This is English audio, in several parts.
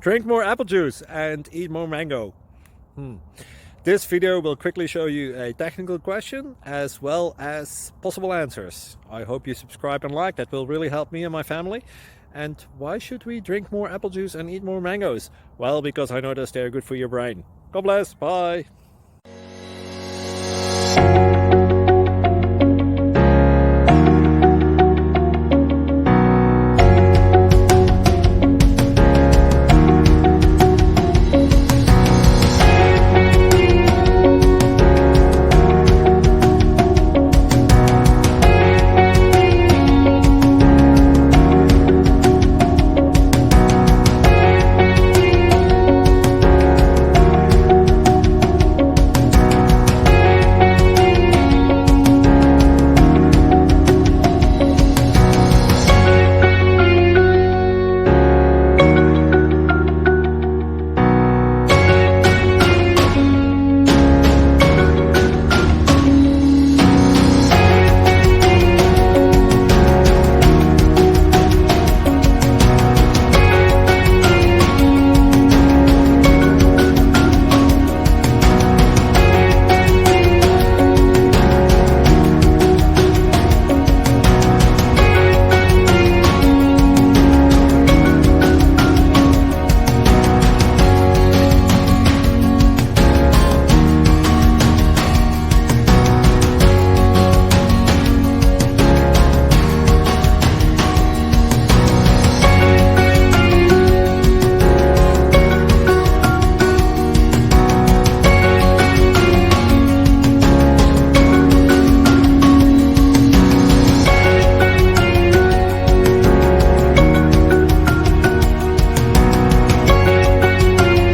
Drink more apple juice and eat more mango. This video will quickly show you a technical question as well as possible answers. I hope you subscribe and like, that will really help me and my family. And why should we drink more apple juice and eat more mangoes? Well, because I noticed they're good for your brain. God bless, bye!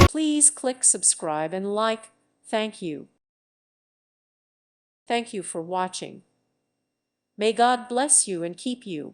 Please click subscribe and like. Thank you. Thank you for watching. May God bless you and keep you.